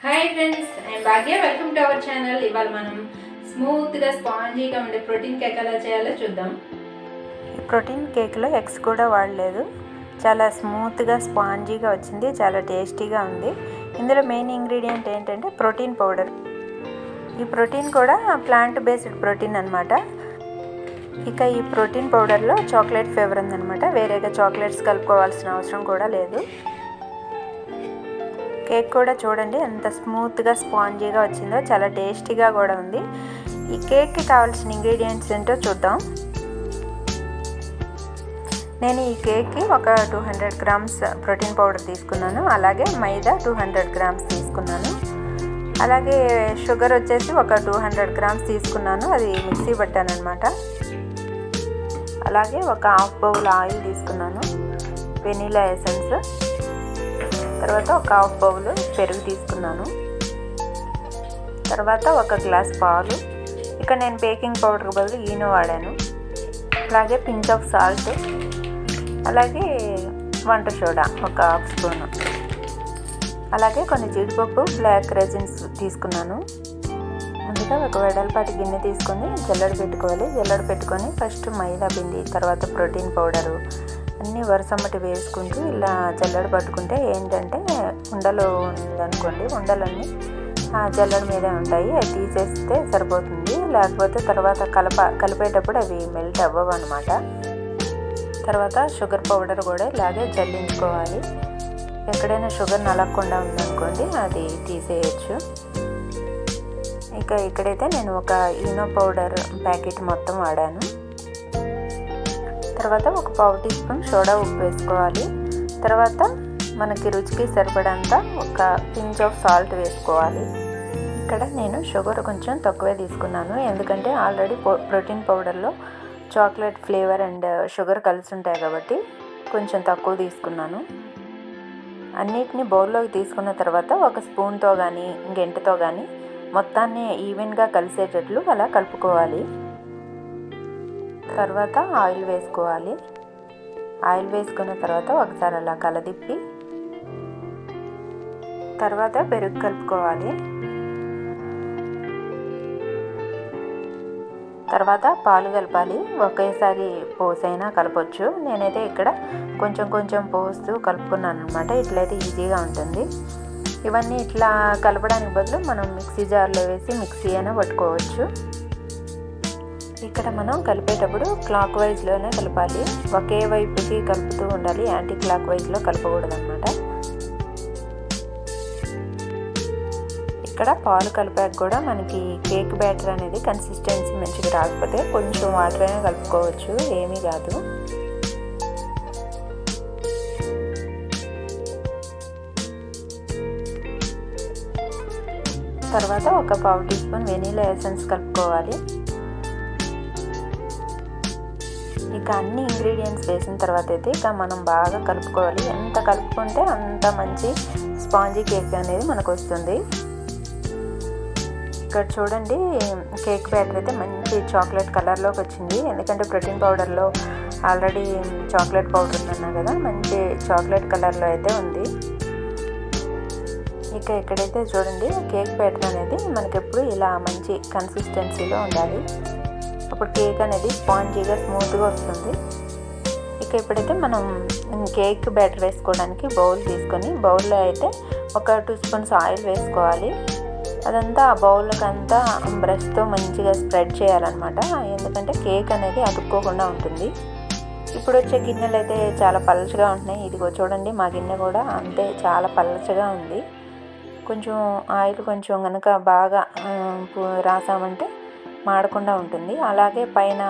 Hi friends, I'm Bhagya. Welcome to our channel. ఇవాళ మనం స్మూత్గా స్పాంజీగా ఉండే ప్రోటీన్ కేక్ ఎలా చేయాలో చూద్దాం. ఈ ప్రోటీన్ కేక్లో ఎగ్స్ కూడా వాడలేదు. చాలా స్మూత్గా స్పాంజీగా వచ్చింది, చాలా టేస్టీగా ఉంది. ఇందులో మెయిన్ ఇంగ్రీడియంట్ ఏంటంటే ప్రోటీన్ పౌడర్. ఈ ప్రోటీన్ కూడా ప్లాంట్ బేస్డ్ ప్రోటీన్ అనమాట. ఇక ఈ ప్రోటీన్ పౌడర్లో చాక్లెట్ ఫ్లేవర్ ఉందన్నమాట. వేరేగా చాక్లెట్స్ కలుపుకోవాల్సిన అవసరం కూడా లేదు. కేక్ కూడా చూడండి ఎంత స్మూత్గా స్పాంజీగా వచ్చిందో, చాలా టేస్టీగా కూడా ఉంది. ఈ కేక్కి కావాల్సిన ఇంగ్రీడియంట్స్ ఏంటో చూద్దాం. నేను ఈ కేక్కి ఒక 200 గ్రామ్స్ ప్రోటీన్ పౌడర్ తీసుకున్నాను. అలాగే మైదా 200 గ్రామ్స్ తీసుకున్నాను. అలాగే షుగర్ వచ్చేసి ఒక 200 గ్రామ్స్ తీసుకున్నాను. అది మిక్సీ పట్టాను అనమాట. అలాగే ఒక హాఫ్ బౌల్ ఆయిల్ తీసుకున్నాను, వెనీలా ఎసెన్స్, తర్వాత ఒక హాఫ్ బౌల్ పెరుగు తీసుకున్నాను, తర్వాత ఒక గ్లాస్ పాలు. ఇక్కడ నేను బేకింగ్ పౌడర్ బదులు ఈనో వాడాను. అలాగే పించ్ ఆఫ్ సాల్ట్, అలాగే వంట సోడా ఒక హాఫ్ స్పూన్, అలాగే కొన్ని జీడిపప్పు బ్లాక్ రెజిన్స్ తీసుకున్నాను. ముందుగా ఒక వెడల్పాటి గిన్నె తీసుకొని జల్లెడ పెట్టుకోవాలి. జల్లెడ పెట్టుకొని ఫస్ట్ మైదా పిండి, తర్వాత ప్రోటీన్ పౌడరు అన్నీ వరుసమ్మటి వేసుకుంటూ ఇలా జల్లెడ పట్టుకుంటే ఏంటంటే ఉండలు ఉందనుకోండి, ఉండలన్నీ ఆ జల్లెడ మీదే ఉంటాయి. అవి తీసేస్తే సరిపోతుంది. లేకపోతే తర్వాత కలిపేటప్పుడు అవి మెల్ట్ అవ్వవు అనమాట. తర్వాత షుగర్ పౌడర్ కూడా ఇలాగే జల్లించుకోవాలి. ఎక్కడైనా షుగర్ నలగకుండా ఉందనుకోండి, అది తీసేయచ్చు. ఇక్కడైతే నేను ఒక ఈనో పౌడర్ ప్యాకెట్ మొత్తం వాడాను. తర్వాత ఒక పావు టీ స్పూన్ సోడా ఉప్పు వేసుకోవాలి. తర్వాత మనకి రుచికి సరిపడంత ఒక పించ్ ఆఫ్ సాల్ట్ వేసుకోవాలి. ఇక్కడ నేను షుగర్ కొంచెం తక్కువే తీసుకున్నాను, ఎందుకంటే ఆల్రెడీ ప్రోటీన్ పౌడర్లో చాక్లెట్ ఫ్లేవర్ అండ్ షుగర్ కలిసి ఉంటాయి కాబట్టి కొంచెం తక్కువ తీసుకున్నాను. అన్నిటిని బౌల్లోకి తీసుకున్న తర్వాత ఒక స్పూన్తో కానీ గెంటతో కానీ మొత్తాన్ని ఈవెన్గా కలిసేటట్లు అలా కలుపుకోవాలి. తర్వాత ఆయిల్ వేసుకోవాలి. ఆయిల్ వేసుకున్న తర్వాత ఒకసారి అలా కలదిప్పి తర్వాత పెరుగు కలుపుకోవాలి. తర్వాత పాలు కలపాలి. ఒకేసారి పోసైనా కలపొచ్చు. నేనైతే ఇక్కడ కొంచెం కొంచెం పోస్తూ కలుపుకున్నాను అనమాట. ఇట్లయితే ఈజీగా ఉంటుంది. ఇవన్నీ ఇట్లా కలపడానికి బదులు మనం మిక్సీ జార్లో వేసి మిక్సీ అయినా పట్టుకోవచ్చు. ఇక్కడ మనం కలిపేటప్పుడు క్లాక్ వైజ్లోనే కలపాలి. ఒకే వైపుకి కలుపుతూ ఉండాలి, యాంటీ క్లాక్ వైజ్లో కలపకూడదు అనమాట. ఇక్కడ పాలు కలిపాక కూడా మనకి కేక్ బ్యాటర్ అనేది కన్సిస్టెన్సీ మంచిగా రాకపోతే కొంచెం వాటర్ అయినా కలుపుకోవచ్చు, ఏమీ కాదు. తర్వాత ఒక పావు టీ స్పూన్ వెనీలా ఎసెన్స్ కలుపుకోవాలి. ఇక అన్ని ఇంగ్రీడియంట్స్ వేసిన తర్వాత అయితే ఇక మనం బాగా కలుపుకోవాలి. ఎంత కలుపుకుంటే అంత మంచి స్పాంజీ కేక్ అనేది మనకు వస్తుంది. ఇక్కడ చూడండి, కేక్ బ్యాటర్ అయితే మంచి చాక్లెట్ కలర్లోకి వచ్చింది. ఎందుకంటే ప్రోటీన్ పౌడర్లో ఆల్రెడీ చాక్లెట్ పౌడర్ ఉందన్నా కదా, మంచి చాక్లెట్ కలర్లో అయితే ఉంది. ఇక్కడైతే చూడండి, కేక్ బ్యాటర్ అనేది మనకెప్పుడు ఇలా మంచి కన్సిస్టెన్సీలో ఉండాలి. అప్పుడు కేక్ అనేది స్పాంజీగా స్మూత్గా వస్తుంది. ఇప్పుడైతే మనం కేక్ బ్యాటర్ వేసుకోవడానికి బౌల్ తీసుకొని బౌల్లో అయితే ఒక 2 స్పూన్స్ ఆయిల్ వేసుకోవాలి. అదంతా ఆ బౌల్కి అంతా బ్రష్తో మంచిగా స్ప్రెడ్ చేయాలన్నమాట. ఎందుకంటే కేక్ అనేది అతుక్కోకుండా ఉంటుంది. ఇప్పుడు వచ్చే గిన్నెలు అయితే చాలా పలచగా ఉంటున్నాయి. ఇదిగో చూడండి, మా గిన్నె కూడా అంతే, చాలా పలచగా ఉంది. కొంచెం ఆయిల్ కొంచెం కనుక బాగా రాసామంటే మాడకుండా ఉంటుంది. అలాగే పైన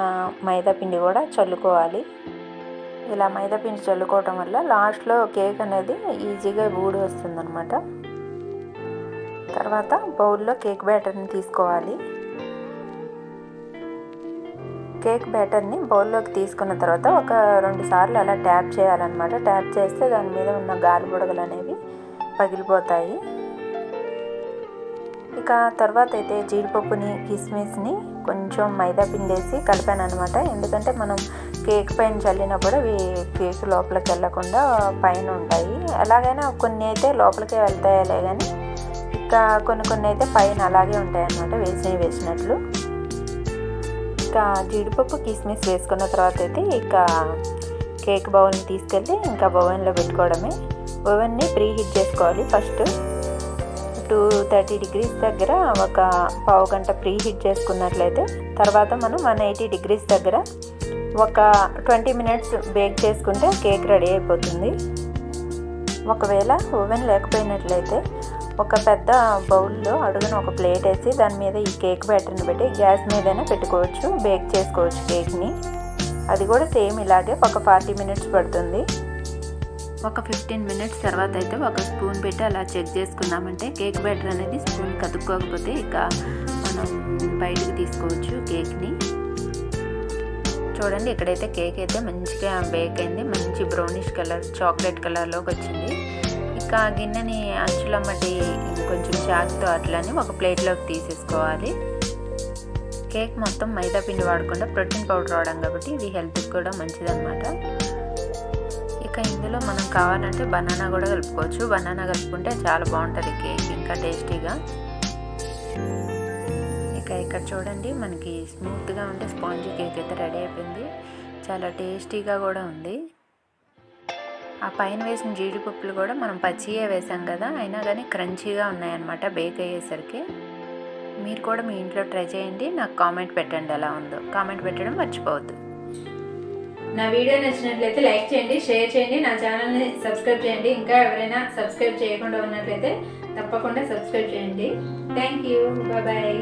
మైదా పిండి కూడా చల్లుకోవాలి. ఇలా మైదా పిండి చల్లుకోవటం వల్ల లాస్ట్లో కేక్ అనేది ఈజీగా ఊడి వస్తుందన్నమాట. తర్వాత బౌల్లో కేక్ బ్యాటర్ని తీసుకోవాలి. కేక్ బ్యాటర్ని బౌల్లోకి తీసుకున్న తర్వాత ఒక 2 సార్లు అలా ట్యాప్ చేయాలన్నమాట. ట్యాప్ చేస్తే దాని మీద ఉన్న గాలి బుడగలు అనేవి పగిలిపోతాయి. ఇక తర్వాత అయితే జీడిపప్పుని, కిస్మిస్ని కొంచెం మైదా పిండేసి కలిపాను అనమాట. ఎందుకంటే మనం కేక్ పైన చల్లినప్పుడు అవి కేక్ లోపలికి వెళ్ళకుండా పైన ఉంటాయి. ఎలాగైనా కొన్ని అయితే లోపలికే వెళ్తాయలే, కానీ ఇంకా కొన్ని అయితే పైన అలాగే ఉంటాయి అన్నమాట, వేసినట్లు. ఇంకా జీడిపప్పు కిస్మిస్ వేసుకున్న తర్వాత అయితే ఇక కేక్ బౌల్ని తీసుకెళ్ళి ఇంకా ఓవెన్లో పెట్టుకోవడమే. ఓవెన్ని ప్రీ హీట్ చేసుకోవాలి. ఫస్ట్ 230 degrees దగ్గర ఒక పావు గంట ప్రీ హీట్ చేసుకున్నట్లయితే తర్వాత మనం 180 degrees దగ్గర ఒక 20 minutes బేక్ చేసుకుంటే కేక్ రెడీ అయిపోతుంది. ఒకవేళ ఓవెన్ లేకపోయినట్లయితే ఒక పెద్ద బౌల్లో అడుగున ఒక ప్లేట్ వేసి దాని మీద ఈ కేక్ బ్యాటర్ని పెట్టి గ్యాస్ మీదైనా పెట్టుకోవచ్చు, బేక్ చేసుకోవచ్చు కేక్ని. అది కూడా సేమ్ ఇలాగే ఒక 40 minutes పడుతుంది. ఒక 15 minutes తర్వాత అయితే ఒక స్పూన్ పెట్టి అలా చెక్ చేసుకున్నామంటే కేక్ బ్యాటర్ అనేది స్పూన్ కతుక్కోకపోతే ఇక మనం బయటకు తీసుకోవచ్చు కేక్ని. చూడండి, ఇక్కడైతే కేక్ అయితే మంచిగా బేక్ అయింది, మంచి బ్రౌనిష్ కలర్ చాక్లెట్ కలర్లోకి వచ్చింది. ఇక గిన్నెని అంచులమ్మటి కొంచెం చాకుతో అట్లని ఒక ప్లేట్లోకి తీసేసుకోవాలి. కేక్ మొత్తం మైదా పిండి వాడకుండా ప్రోటీన్ పౌడర్ వాడడం కాబట్టి ఇది హెల్త్కి కూడా మంచిదన్నమాట. ఇక ఇందులో మనం కావాలంటే బనానా కూడా కలుపుకోవచ్చు. బనానా కలుపుకుంటే చాలా బాగుంటుంది కేక్, ఇంకా టేస్టీగా. ఇక ఇక్కడ చూడండి, మనకి స్మూత్గా ఉంటే స్పాంజీ కేక్ అయితే రెడీ అయిపోయింది. చాలా టేస్టీగా కూడా ఉంది. ఆ పైన వేసిన జీడిపప్పులు కూడా మనం పచ్చియే వేసాం కదా, అయినా కానీ క్రంచీగా ఉన్నాయన్నమాట బేక్ అయ్యేసరికి. మీరు కూడా మీ ఇంట్లో ట్రై చేయండి, నాకు కామెంట్ పెట్టండి ఎలా ఉందో. కామెంట్ పెట్టడం మర్చిపోవద్దు. నా వీడియో నచ్చినట్లయితే లైక్ చేయండి, షేర్ చేయండి, నా ఛానల్ని సబ్స్క్రైబ్ చేయండి. ఇంకా ఎవరైనా సబ్స్క్రైబ్ చేయకుండా ఉన్నట్లయితే తప్పకుండా సబ్స్క్రైబ్ చేయండి. Thank you, bye.